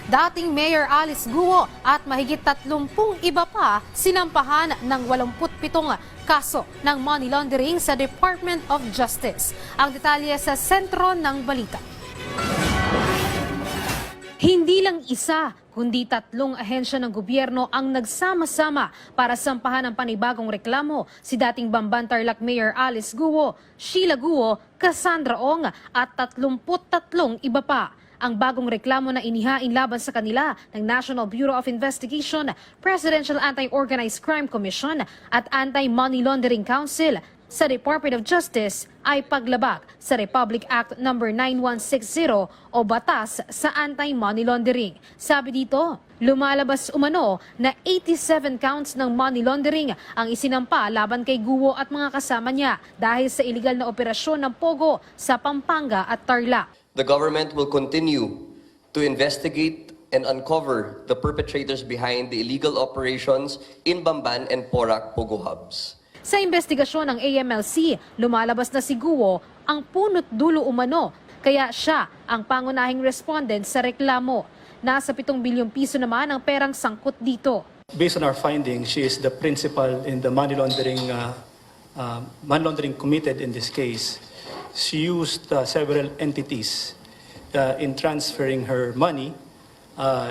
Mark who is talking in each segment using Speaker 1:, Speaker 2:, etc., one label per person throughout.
Speaker 1: Dating Mayor Alice Guo at mahigit 30 iba pa sinampahan ng 87 kaso ng money laundering sa Department of Justice. Ang detalye sa sentro ng balita. Hindi lang isa, kundi 3 ahensya ng gobyerno ang nagsama-sama para sampahan ng panibagong reklamo si dating Bamban-Tarlac Mayor Alice Guo, Sheila Guo, Cassandra Ong at 33 iba pa. Ang bagong reklamo na inihain laban sa kanila ng National Bureau of Investigation, Presidential Anti-Organized Crime Commission at Anti-Money Laundering Council sa Department of Justice ay paglabag sa Republic Act No. 9160 o Batas sa Anti-Money Laundering. Sabi dito, lumalabas umano na 87 counts ng money laundering ang isinampa laban kay Guo at mga kasama niya dahil sa iligal na operasyon ng Pogo sa Pampanga at Tarlac.
Speaker 2: The government will continue to investigate and uncover the perpetrators behind the illegal operations in Bamban and Porac Pogo hubs.
Speaker 1: Sa investigasyon ng AMLC, lumalabas na si Guo ang punot dulo umano, kaya siya ang pangunahing respondent sa reklamo. Nasa 7 bilyong piso naman ang perang sangkot dito.
Speaker 3: Based on our findings, she is the principal in the money laundering committed in this case. She used several entities in transferring her money.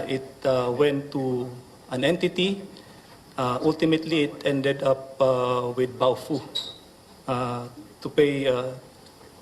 Speaker 3: It went to an entity. Ultimately, it ended up with Baofu to pay,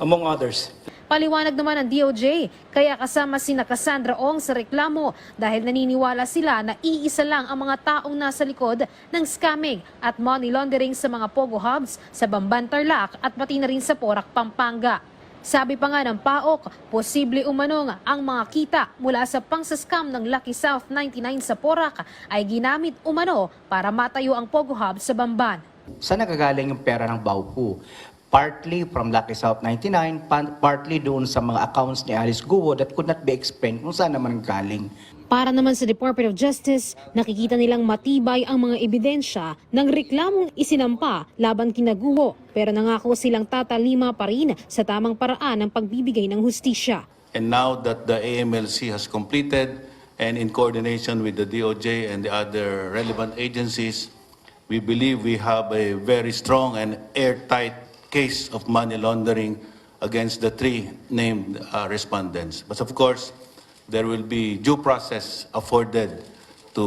Speaker 3: among others.
Speaker 1: Paliwanag naman ng DOJ, kaya kasama sina Cassandra Ong sa reklamo dahil naniniwala sila na iisa lang ang mga taong nasa likod ng scamming at money laundering sa mga Pogo hubs sa Bamban, Tarlac at pati na rin sa Porac, Pampanga. Sabi pa nga ng PAOK, posible umanong ang mga kita mula sa pangsascam ng Lucky South 99 sa Porac ay ginamit umano para matayo ang Pogo hub sa Bamban.
Speaker 4: Saan nagagaling yung pera ng Baofu? Partly from Lucky South 99, partly doon sa mga accounts ni Alice Guo that could not be explained kung saan naman galing.
Speaker 1: Para naman sa Department of Justice, nakikita nilang matibay ang mga ebidensya ng reklamong isinampa laban kina Guo, pero nangako silang tatalima pa rin sa tamang paraan ng pagbibigay ng hustisya.
Speaker 5: And now that the AMLC has completed and in coordination with the DOJ and the other relevant agencies, we believe we have a very strong and airtight case of money laundering against the 3 named respondents. But of course, there will be due process afforded to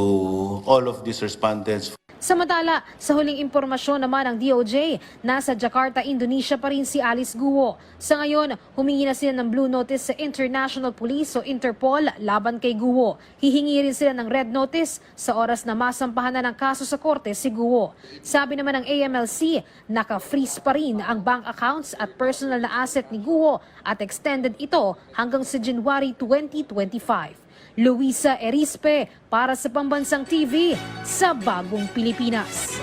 Speaker 5: all of these respondents.
Speaker 1: Samantala, sa huling impormasyon naman ng DOJ, nasa Jakarta, Indonesia pa rin si Alice Guo. Sa ngayon, humingi na sila ng Blue Notice sa International Police o Interpol laban kay Guo. Hihingi rin sila ng Red Notice sa oras na masampahan na ng kaso sa korte si Guo. Sabi naman ng AMLC, naka-freeze pa rin ang bank accounts at personal na asset ni Guo at extended ito hanggang sa January 2025. Luisa Erispe para sa Pambansang TV sa Bagong Pilipinas.